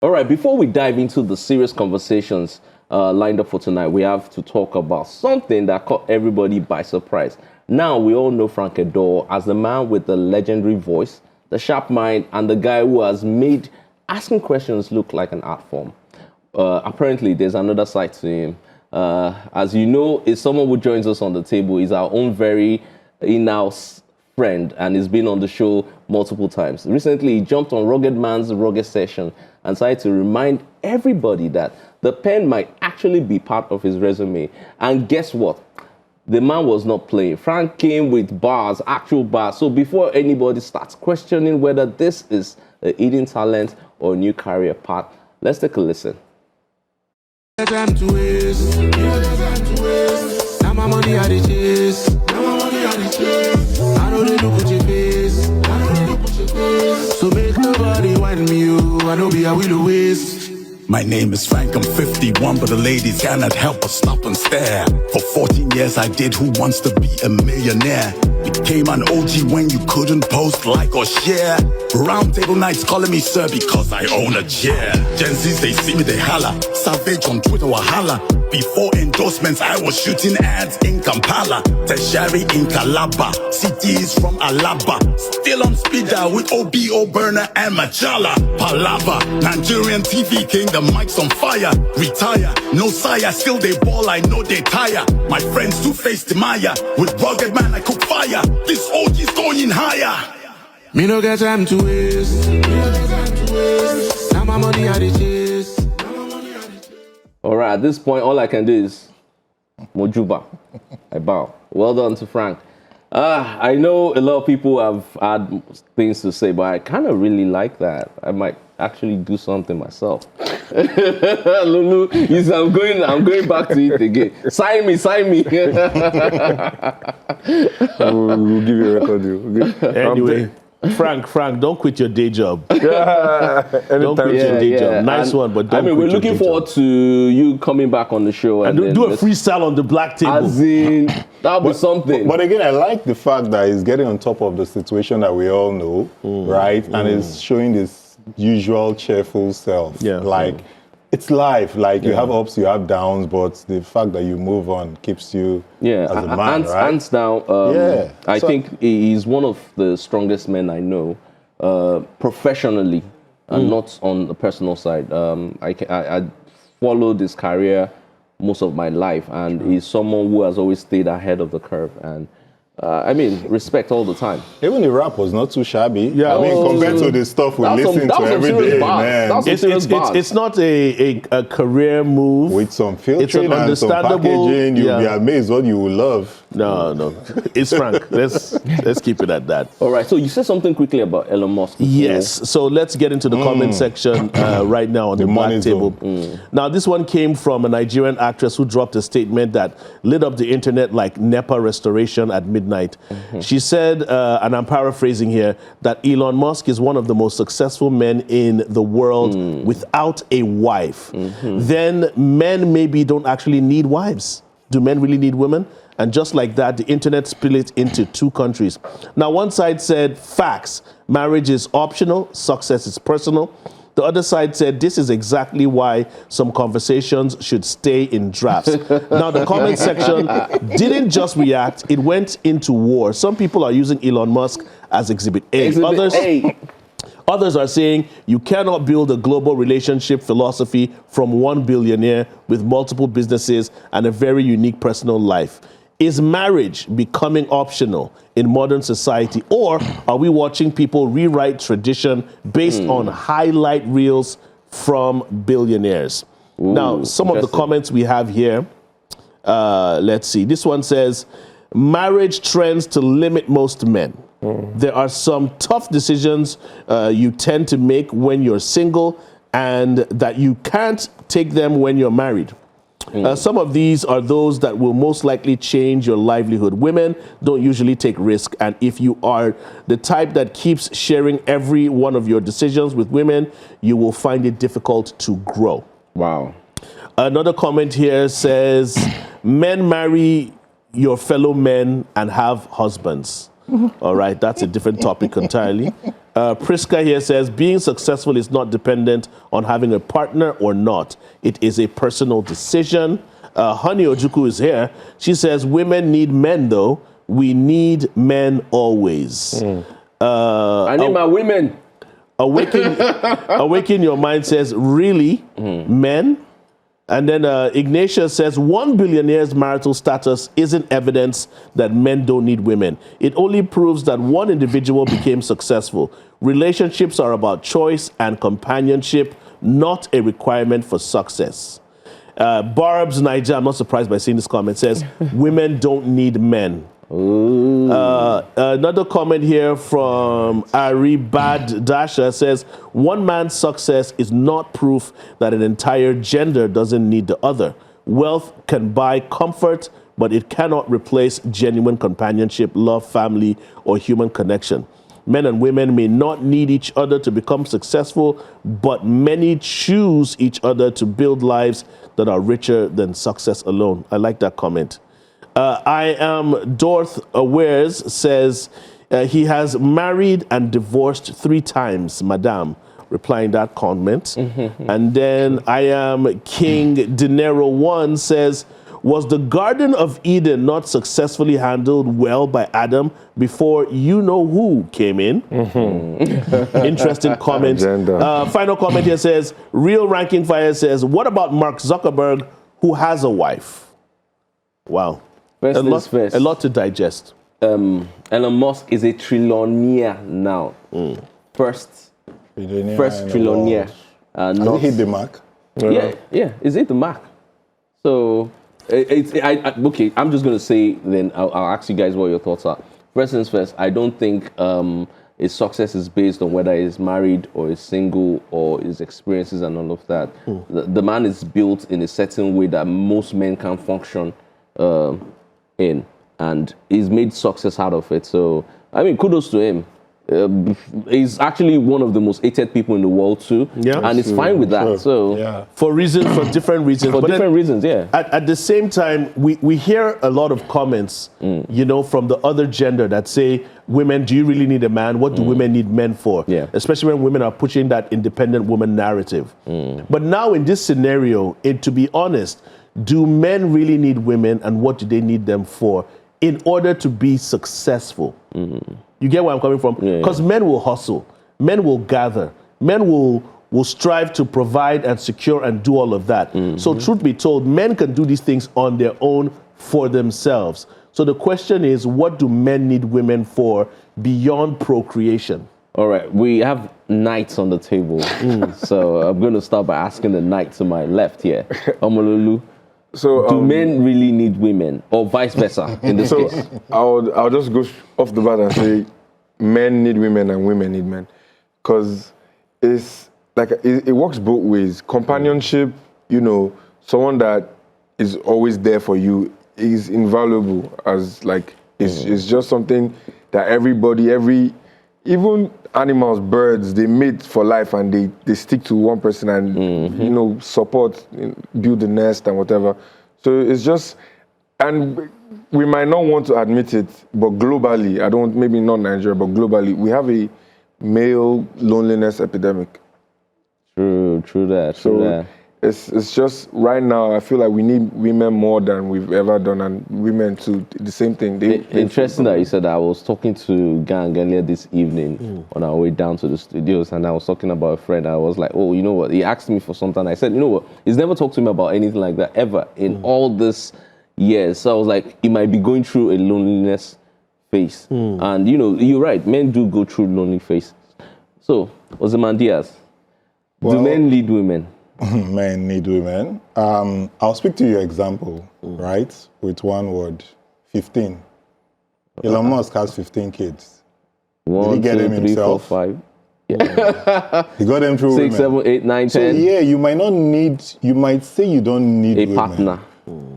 All right, before we dive into the serious conversations lined up for tonight, we have to talk about something that caught everybody by surprise. Now, we all know Frank Edor as the man with the legendary voice, the sharp mind, and the guy who has made asking questions look like an art form. Apparently, there's another side to him. As you know, is someone who joins us on the table. He's our own very in-house friend, and he's been on the show multiple times. Recently, he jumped on Rugged Man's Rugged Session and tried to remind everybody that the pen might actually be part of his resume. And guess what? The man was not playing. Frank came with bars, actual bars. So before anybody starts questioning whether this is a hidden talent or a new career path, let's take a listen. Time to waste. Now my money are the chase. I know they look at your face. So make nobody want me. I know be a will waste. My name is Frank, I'm 51, but the ladies cannot help but stop and stare. For 14 years I did Who Wants to Be a Millionaire. Became an OG when you couldn't post, like, or share. Round table nights calling me sir because I own a chair. Gen Zs, they see me, they holla. Savage on Twitter, wahala. Before endorsements, I was shooting ads in Kampala, Tertiary in Calabar, CDs from Alaba. Still on speed dial with OBO, Burner, and Machala. Palava, Nigerian TV king, the mic's on fire. Retire, no sire, still they ball, I know they tire. My friends two-faced Maya, with Rugged Man I cook fire. This OG's going higher. Me no get time to waste. Now my money are the chase. All right, at this point, all I can do is Mojuba. I bow. Well done to Frank. I know a lot of people have had things to say, but I kind of really like that. I might actually do something myself. Lulu, I'm going back to it again. Sign me. We'll give you a record deal. Okay? Anyway, Frank, don't quit your day job. Don't quit your day job. Nice one, but don't quit we're your looking day forward to you coming back on the show. And do a freestyle on the black table. As in, that'll be something. But again, I like the fact that he's getting on top of the situation that we all know, right? And he's showing this usual cheerful self. Yeah. Like, it's life. Like, you have ups, you have downs, but the fact that you move on keeps you as a man, right? Hands down, I think he's one of the strongest men I know, professionally, and not on the personal side. I followed his career most of my life, and he's someone who has always stayed ahead of the curve. And respect all the time. Even the rap was not too shabby. Yeah, compared to the stuff we listen to every day, man. It's not a career move. With some filtering It's an and some understandable. packaging, you'll be amazed what you will love. No, it's Frank. Let's keep it at that. All right. So you said something quickly about Elon Musk. Yes. So let's get into the comment section right now on the black table. Now, this one came from a Nigerian actress who dropped a statement that lit up the internet like NEPA restoration at midnight. She said, and I'm paraphrasing here, that Elon Musk is one of the most successful men in the world without a wife. Then men maybe don't actually need wives. Do men really need women? And just like that, the internet split into two countries. Now, one side said, facts, marriage is optional, success is personal. The other side said, this is exactly why some conversations should stay in drafts. Now, the comment section didn't just react, it went into war. Some people are using Elon Musk as Exhibit A. Others are saying you cannot build a global relationship philosophy from one billionaire with multiple businesses and a very unique personal life. Is marriage becoming optional in modern society, or are we watching people rewrite tradition based on highlight reels from billionaires? Now, some of the comments we have here, let's see. This one says, marriage trends to limit most men. There are some tough decisions you tend to make when you're single and that you can't take them when you're married. Some of these are those that will most likely change your livelihood. Women don't usually take risk, and if you are the type that keeps sharing every one of your decisions with women, you will find it difficult to grow. Wow. Another comment here says, men marry your fellow men and have husbands. All right, that's a different topic entirely. Priska here says, being successful is not dependent on having a partner or not. It is a personal decision. Honey Ojuku is here. She says, women need men, though. We need men always. I need my women. Awaken Your Mind says, really? Men? And then Ignatius says, one billionaire's marital status isn't evidence that men don't need women. It only proves that one individual became successful. Relationships are about choice and companionship, not a requirement for success. Barb's Niger, I'm not surprised by seeing this comment, says, women don't need men. Another comment here from Ari Bad Dasha says, one man's success is not proof that an entire gender doesn't need the other. Wealth can buy comfort, but it cannot replace genuine companionship, love, family, or human connection. Men and women may not need each other to become successful, but many choose each other to build lives that are richer than success alone. I like that comment. I am Dorth Awares says he has married and divorced 3 times, madam, replying that comment. And then I am King Dinero 1 says, was the Garden of Eden not successfully handled well by Adam before you know who came in? Interesting comment. Final comment here says, Real Ranking Fire says, what about Mark Zuckerberg, who has a wife? Wow. A lot to digest. Elon Musk is a trillionaire now. First trillionaire. Has he hit the mark? Yeah. Is it the mark? So, okay, I'm just going to say, then I'll ask you guys what your thoughts are. First things first, I don't think his success is based on whether he's married or is single or his experiences and all of that. The man is built in a certain way that most men can function in, and he's made success out of it. So, I mean, kudos to him. He's actually one of the most hated people in the world too, and he's fine with that. So, for different reasons. At the same time, we hear a lot of comments, from the other gender that say, "Women, do you really need a man? What do women need men for?" Especially when women are pushing that independent woman narrative. But now in this scenario, to be honest, do men really need women, and what do they need them for in order to be successful? You get where I'm coming from? Because men will hustle, men will gather, men will strive to provide and secure and do all of that. So truth be told, men can do these things on their own for themselves. So the question is, what do men need women for beyond procreation? All right, we have knights on the table. So I'm going to start by asking the knight to my left here. Omololu. So, do men really need women, or vice versa in this case? I'll just go off the bat and say men need women and women need men, because it's like it works both ways. Companionship, someone that is always there for you is invaluable. As like it's just something that even animals, birds, they mate for life and they stick to one person and, support, build the nest and whatever. So it's just, and we might not want to admit it, but globally, maybe not Nigeria, but globally, we have a male loneliness epidemic. True that. It's just right now, I feel like we need women more than we've ever done, and women too, the same thing. Interesting that you said that. I was talking to Gang earlier this evening on our way down to the studios, and I was talking about a friend. I was like, oh, you know what? He asked me for something. I said, you know what? He's never talked to me about anything like that ever in all this years. So I was like, he might be going through a loneliness phase. And, you're right. Men do go through lonely phases. So, Ozyman Diaz, do men lead women? Men need women. I'll speak to your example, right? With one word, 15. Elon Musk has 15 kids. Did he get them himself? 4, 5. Yeah. He got them through 6, 7, 8, 9, 10. So you might say you don't need a women. partner.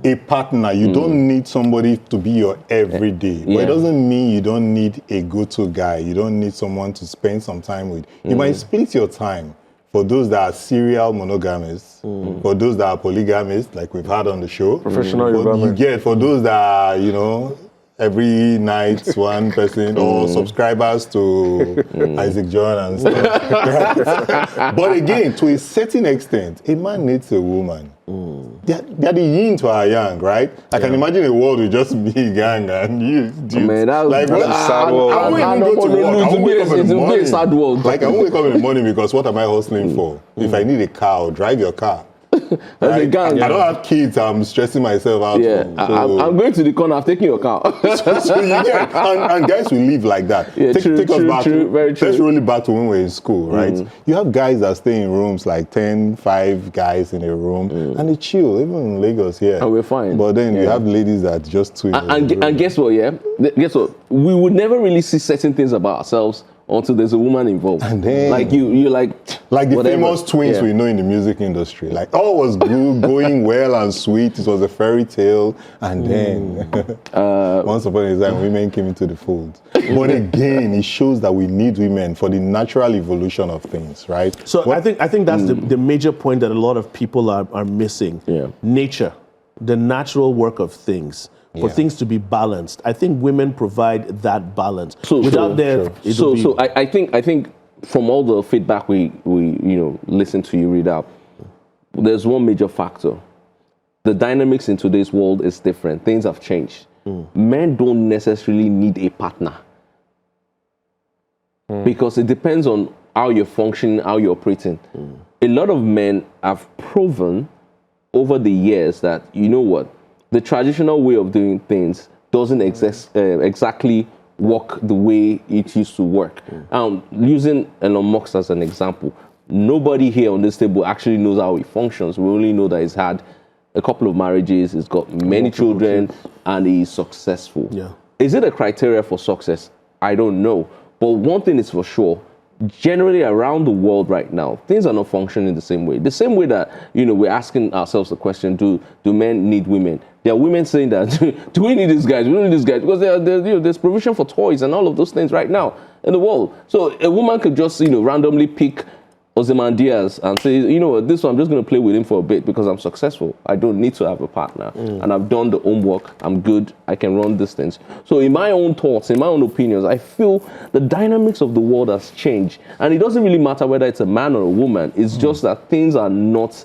A partner. You don't need somebody to be your everyday. But it doesn't mean you don't need a go-to guy. You don't need someone to spend some time with. You might split your time. For those that are serial monogamists, for those that are polygamists, like we've had on the show. Professional for those that are, every night one person or subscribers to Isaac John and stuff. But again, to a certain extent, a man needs a woman. They're the yin to our yang, right? I can imagine a world with just me, gang, and you, dude. Man, that's a sad world. I won't even go to work. I won't wake up in the morning. It's a sad world. Like, I won't wake up in the morning because what am I hustling for? If I need a car, drive your car. That's a gang. I don't have kids. I'm stressing myself out. Yeah, So, I'm going to the corner. I've taken your car. so you get, and guys will live like that. Yeah, Take us back. very true. Let's roll it back to when we were in school, right? You have guys that stay in rooms, like 10, 5 guys in a room, and they chill, even in Lagos here. And we're fine. But then you have ladies that just twin. And guess what? Yeah, guess what? We would never really see certain things about ourselves until there's a woman involved. And then, like you're like the whatever. famous twins we know in the music industry. Like all was good, going well and sweet. It was a fairy tale, and then once upon a time, women came into the fold. But again, it shows that we need women for the natural evolution of things, right? So I think that's the major point that a lot of people are missing. Yeah. Nature, the natural work of things. For things to be balanced, I think women provide that balance. Without them, I think from all the feedback we listen to you read out, there's one major factor. The dynamics in today's world is different. Things have changed. Men don't necessarily need a partner because it depends on how you're functioning, how you're operating. A lot of men have proven over the years that, you know what, the traditional way of doing things doesn't exactly work the way it used to work. Using Elon Musk as an example, nobody here on this table actually knows how he functions. We only know that he's had a couple of marriages, he's got many children, and he's successful. Yeah. Is it a criteria for success? I don't know. But one thing is for sure, generally around the world right now, things are not functioning the same way. The same way that, we're asking ourselves the question, do men need women? There are women saying that, do we need these guys? We don't need these guys. Because there's provision for toys and all of those things right now in the world. So a woman could just, randomly pick Ozymandias and say, you know what, this one, I'm just going to play with him for a bit because I'm successful. I don't need to have a partner. And I've done the homework. I'm good. I can run these things. So in my own thoughts, in my own opinions, I feel the dynamics of the world has changed. And it doesn't really matter whether it's a man or a woman. It's just that things are not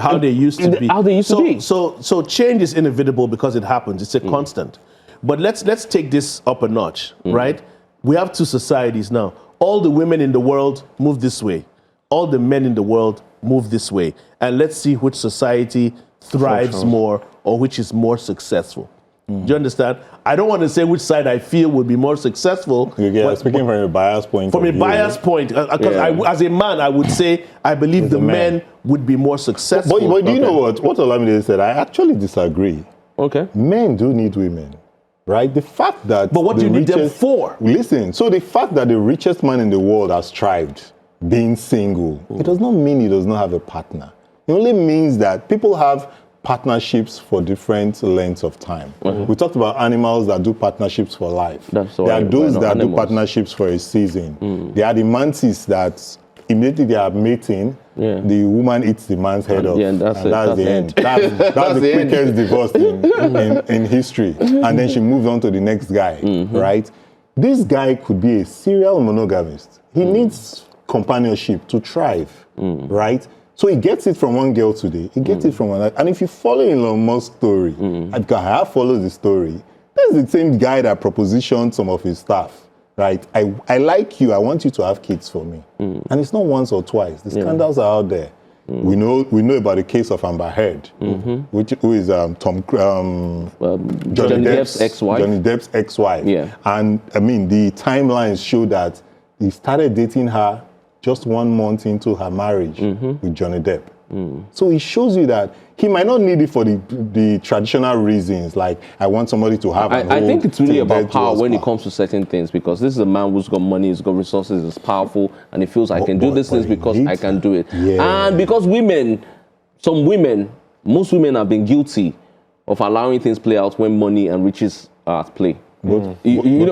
how they used to be. How they used to be. So change is inevitable because it happens. It's a constant. But let's take this up a notch, right? We have two societies now. All the women in the world move this way. All the men in the world move this way. And let's see which society thrives more or which is more successful. Do you understand? I don't want to say which side I feel would be more successful. Yeah, speaking from a biased point. From a biased point, because as a man, I would say I believe the men would be more successful. But do you know what Olamide said? I actually disagree. Okay. Men do need women, right? The fact that... But what do you need them for? Listen, so the fact that the richest man in the world has thrived being single, it does not mean he does not have a partner. It only means that people have partnerships for different lengths of time. We talked about animals that do partnerships for life. There are those that do partnerships for a season. There are the mantis that immediately they are mating, the woman eats the man's head off. And that's the end. That's the quickest divorce in history. And then she moves on to the next guy, right? This guy could be a serial monogamist. He needs companionship to thrive, right? So he gets it from one girl today, he gets it from another. And if you follow Elon Musk's story, because I have followed the story, that's the same guy that propositioned some of his staff, right? I like you, I want you to have kids for me. And it's not once or twice. The scandals are out there. We know about the case of Amber Heard, who is Johnny Depp's ex-wife. Johnny Depp's ex-wife. Yeah. And I mean, the timelines show that he started dating her just 1 month into her marriage with Johnny Depp. So it shows you that he might not need it for the traditional reasons, like I want somebody to have. I think it's really about power when it comes to certain things, because this is a man who's got money, he's got resources, is powerful, and he feels I can do these things because I can do it. Yeah. And because most women have been guilty of allowing things play out when money and riches are at play. Both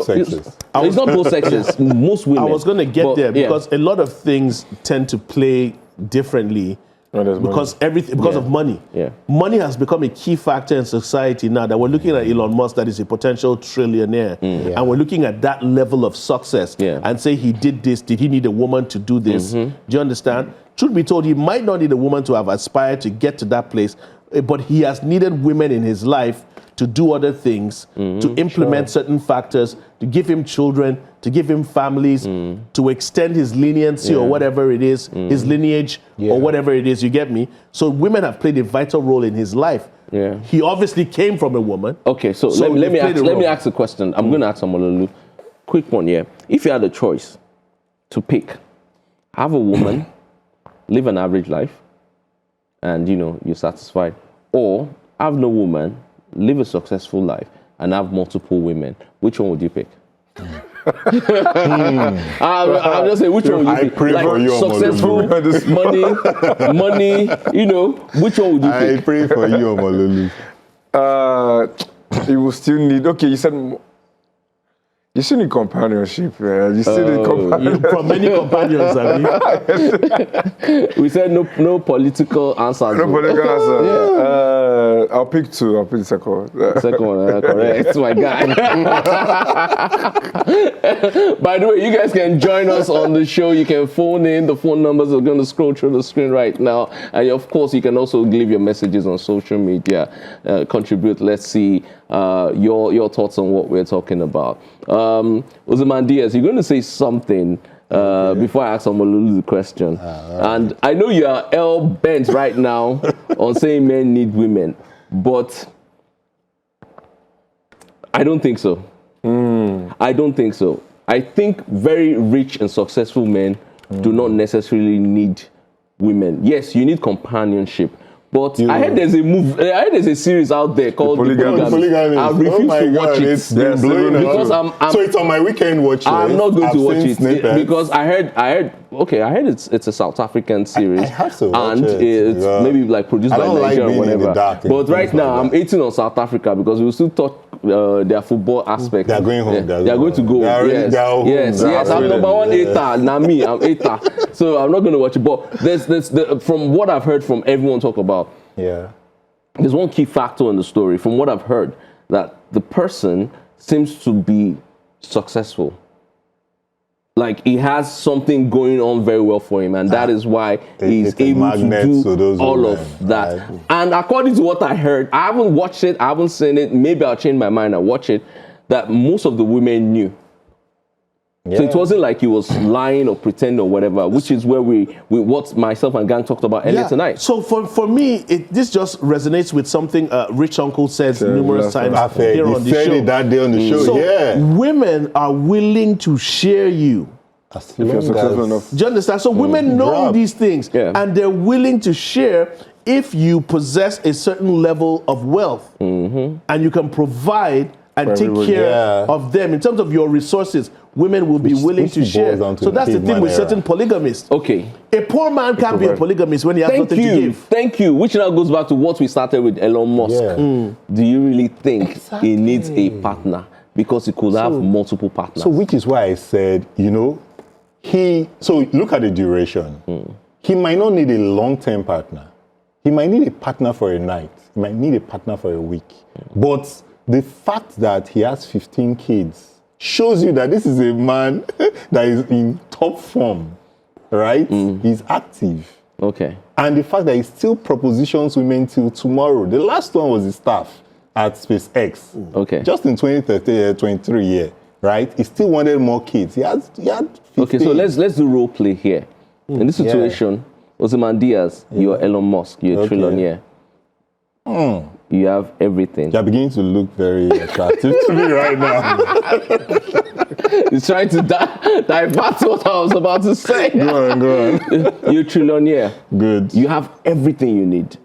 sexes. It's not both sexes. Most women. I was going to get there because a lot of things tend to play differently because of money. Yeah. Money has become a key factor in society now. That we're looking at Elon Musk, that is a potential trillionaire, and we're looking at that level of success and say he did this. Did he need a woman to do this? Do you understand? Truth be told, he might not need a woman to have aspired to get to that place, but he has needed women in his life to do other things, to implement certain factors, to give him children, to give him families, to extend his leniency or whatever it is, his lineage or whatever it is, you get me? So women have played a vital role in his life. Yeah. He obviously came from a woman. Okay, so let me ask a question. I'm going to ask Omololu. Quick one, yeah. If you had a choice to pick, have a woman, live an average life, and you're satisfied, or have no woman, live a successful life, and have multiple women, which one would you pick? I'm just saying, which one would you pick? Like successful, money, which one would you pick? I pray for you, Omololu. You will still need, you still need companionship, man. You still need companionship. From many companions, I mean. We said no political answers. No political answer. Yeah. I'll pick two. I'll pick the second one. Second one, correct. My guy. By the way, you guys can join us on the show. You can phone in. The phone numbers are going to scroll through the screen right now. And of course, you can also leave your messages on social media. Contribute. Let's see your thoughts on what we're talking about. Usman Diaz, you're going to say something before I ask Omololu the question. And I know you are hell-bent right now on saying men need women, but I don't think so. I don't think so. I think very rich and successful men do not necessarily need women. Yes, you need companionship. But I heard there's a series out there called Polygamy. I refuse to watch it. It's been blowing because so it's on my weekend watch list. I'm not going to watch it snippets. because I heard it's a South African series. I have to watch and it. It's maybe like produced by Nigeria or whatever. But right now I'm eating on South Africa because we still talk their football aspect. They're going home. They're going to go. Yes. I'm number one hater. Now me, I'm hater. So I'm not going to watch it. But there's from what I've heard from everyone talk about. Yeah. There's one key factor in the story, from what I've heard, that the person seems to be successful. Like he has something going on very well for him, and that is why he's able to do all of that. Right. And according to what I heard, I haven't watched it, I haven't seen it. Maybe I'll change my mind and watch it. That most of the women knew. Yeah. So it wasn't like he was lying or pretending or whatever, which is where we what myself and Gang talked about earlier tonight. So for me, this just resonates with something Rich Uncle says numerous times here on the show. He said it that day on the show. So women are willing to share you. If you're successful enough. Do you understand? So women know these things, and they're willing to share if you possess a certain level of wealth, and you can provide and take care of them in terms of your resources. Women will be willing to share. So that's the thing with certain polygamists. Okay. A poor man can't be a polygamist when he has nothing to give. Thank you. Which now goes back to what we started with Elon Musk. Do you really think he needs a partner? Because he could have multiple partners. So which is why I said, so look at the duration. He might not need a long-term partner. He might need a partner for a night. He might need a partner for a week. But the fact that he has 15 kids shows you that this is a man that is in top form, right? He's active. Okay. And the fact that he still propositions women till tomorrow. The last one was his staff at SpaceX. Okay. Just in 2023, right? He still wanted more kids. He had 15. Okay, so let's do role play here. In this situation, Usman Diaz, you're Elon Musk, you're a trillionaire. You have everything. You're beginning to look very attractive to me right now. He's trying to divert what I was about to say. Go on. You're a trillionaire. Good. You have everything you need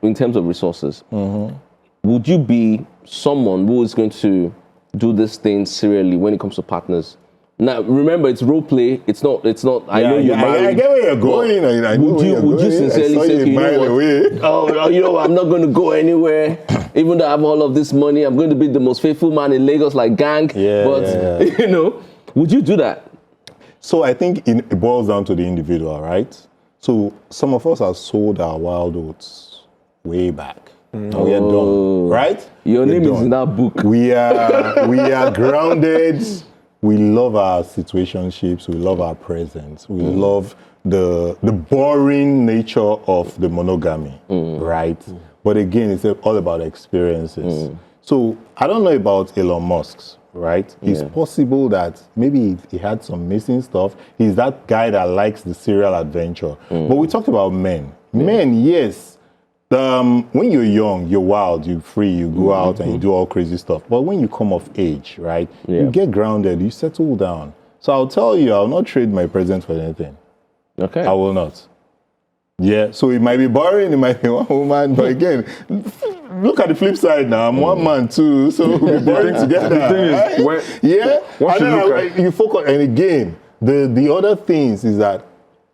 in terms of resources. Would you be someone who is going to do this thing serially when it comes to partners? Now, remember, it's role play. It's not. I know you're married. I get where you're going. Would you sincerely say, I'm not going to go anywhere, even though I have all of this money. I'm going to be the most faithful man in Lagos, like Gang. Would you do that? So I think it boils down to the individual, right? So some of us have sold our wild oats way back. And we are done, right? Your We're name is done. in that book. We are grounded. We love our situationships. We love our presence. We love the boring nature of the monogamy, right? But again, it's all about experiences. So I don't know about Elon Musk's, right? It's possible that maybe he had some missing stuff. He's that guy that likes the serial adventure. But we talked about men. Men, yes. When you're young, you're wild, you're free, you go out and you do all crazy stuff. But when you come of age, right, you get grounded, you settle down. So I'll tell you, I'll not trade my present for anything. Okay. I will not. Yeah, so it might be boring, it might be one woman, but again, look at the flip side now. I'm one man too, so we'll be boring together. The thing is, right? You focus, and again, the other things is that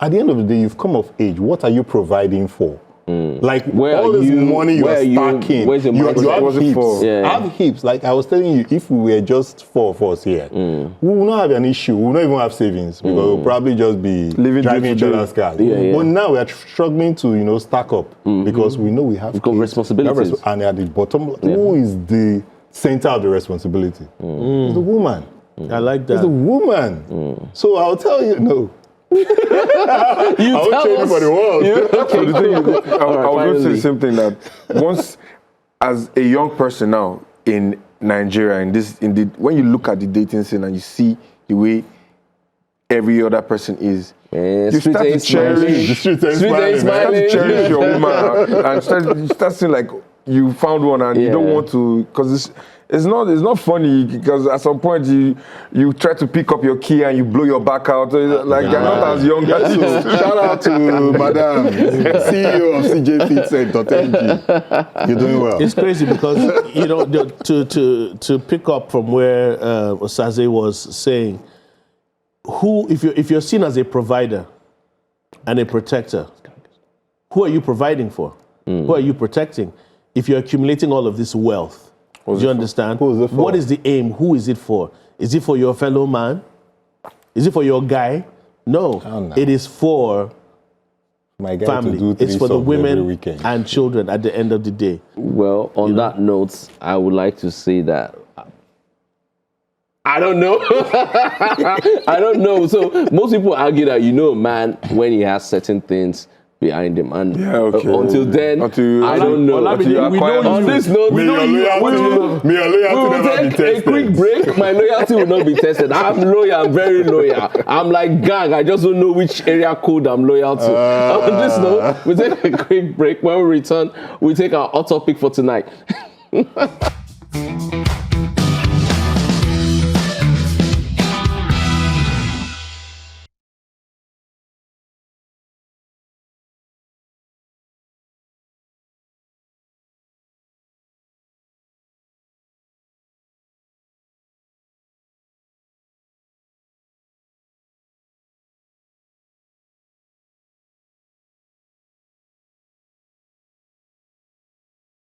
at the end of the day, you've come of age. What are you providing for? Like Where all are this you- money you're where are you- stacking, where's your you mindset? have What's it hips. for? Yeah. I have hips. Like I was telling you, if we were just 4 of us here, we will not have an issue. We will not even have savings because we'll probably just be Living driving day each to day. other's cars. Yeah. But now we are struggling to stack up because we know we have We've got kids, responsibilities. we have and at the bottom, who is the center of the responsibility? It's the woman. I like It's the that. woman. So I'll tell you, no. You I won't tell trade it us. for the world. So the thing is, I was going to say finally. the same thing that once, as a young person now in Nigeria, when you look at the dating scene and you see the way every other person is, Man, you street start to ain't smiling. cherish, The street ain't Street ain't smiling, man. start to smiling. cherish your woman and you start seeing like you found one and you don't Yeah. want to, because it's not funny, because at some point you try to pick up your key and you blow your back out, like you're not as young as you. Shout out to Madam CEO of CJ Fit Center. Thank you. You're doing well. It's crazy because to pick up from where Osaze was saying, if you're seen as a provider and a protector, who are you providing for? Who are you protecting? If you're accumulating all of this wealth, do you understand? Who is it for? What is the aim? Who is it for? Is it for your fellow man? Is it for your guy? No, no. it is for My guy family. to do It's for the threesome every women weekend. and children at the end of the day. Well, on that note, I would like to say that I don't know. I don't know. So most people argue that man, when he has certain things behind him, and until then, I don't know. Olamide, we know On you. this note, May your loyalty we never be will take a tested. quick break. My loyalty will not be tested. I'm loyal. I'm very loyal. I'm like gang. I just don't know which area code I'm loyal to. On this note, we take a quick break. When we return, we take our hot topic for tonight.